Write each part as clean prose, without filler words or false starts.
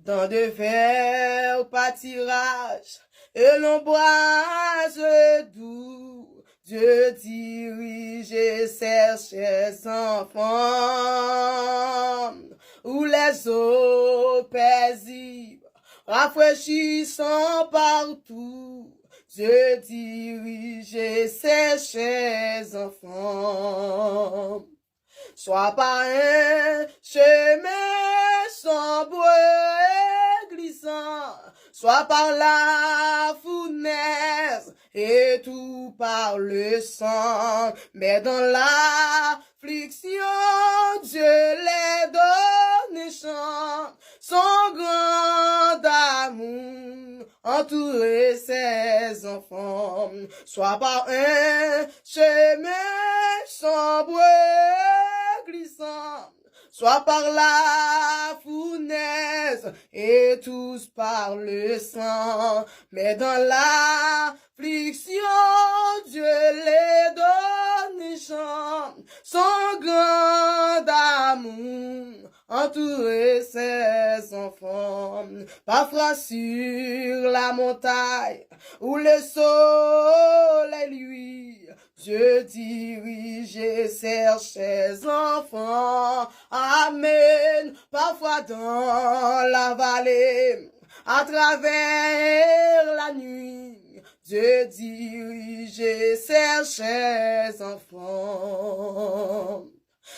dans de verts pâtirages et l'ombrage doux. Dieu dirige ses chers enfants, où les eaux paisibles rafraîchissant partout. Dieu dirige ses chers enfants. Soit par un chemin sombre et glissant, soit par la fournaise et tout par le sang, mais dans l'affliction, Dieu les donne chant, son grand amour entourer ses enfants, soit par un chemin sombre glissant, soit par la fournaise et tous par le sang, mais dans l'affliction, Dieu les donne chant, son grand amour entourer ses enfants, parfois sur la montagne où le soleil luit, Dieu dirige ses chers enfants, amen, parfois dans la vallée, à travers la nuit, Dieu dirige ses chers enfants.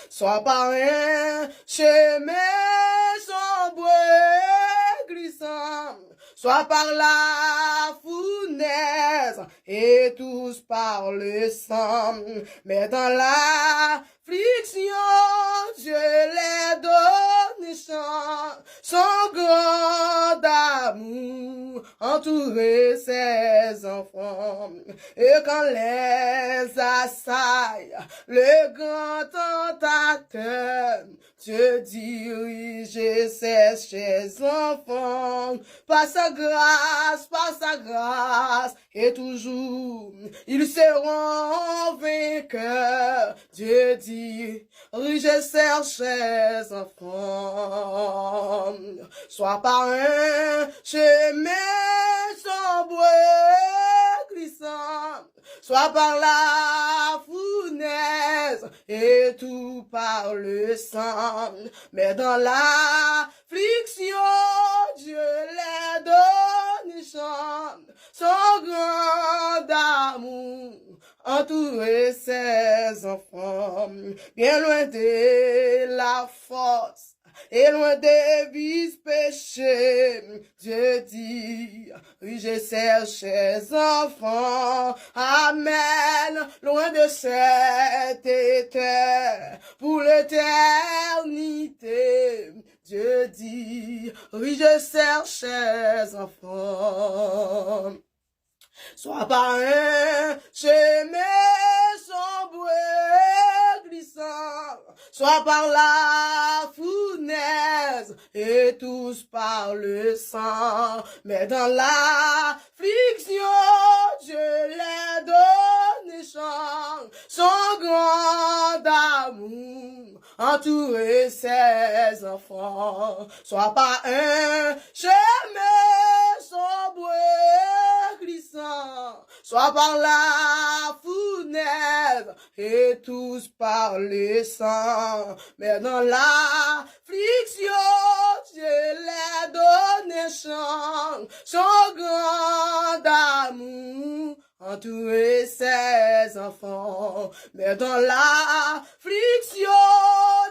Soit par un chemin sombre et glissant, soit par la fournaise et tous par le sang, mais dans l'affliction, Dieu les donne chant, son grand amour entourer ses enfants, et quand les assaille le grand tentateur, Dieu dirige ses chers enfants, par sa grâce, et toujours ils seront vainqueurs. Dieu dirige ses chers enfants, soit par un chemin sombre et glissant, soit par la fournaise et tout par le sang, mais dans l'affliction, Dieu les donne chant, son grand amour entourer ses enfants, bien loin de la force et loin des vices péchés, Dieu dit, je ses chers enfants, amen, loin de cette terre, pour l'éternité, Dieu dit, je ses chers enfants. Soit par un chemin sombre et glissant, soit par la fournaise et tous par le sang, mais dans l'affliction, Dieu les donne chant, son grand amour entourer ses enfants, soit par un chemin sombre et glissant, soit par la fournaise et tous par le sang, mais dans l'affliction, Dieu les donne chant, son grand amour entourer ses enfants, mais dans l'affliction,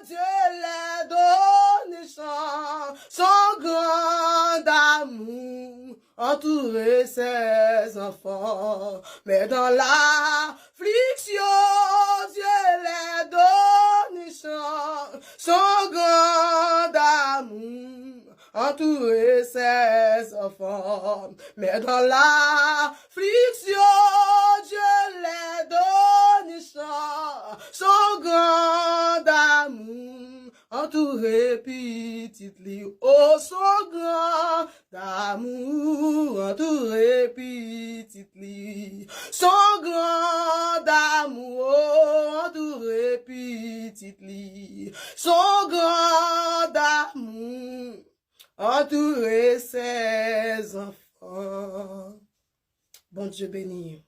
Dieu les donne chant, son grand amour entourer ses enfants, mais dans l'affliction, Dieu les donne chant, son grand amour entourer ses enfants, mais dans l'affliction, Dieu les donne chant, son grand amour entourer petite li, oh son grand amour entouré petite li, son grand amour entouré petite li, son grand amour entourer ses enfants. Bon Dieu béni.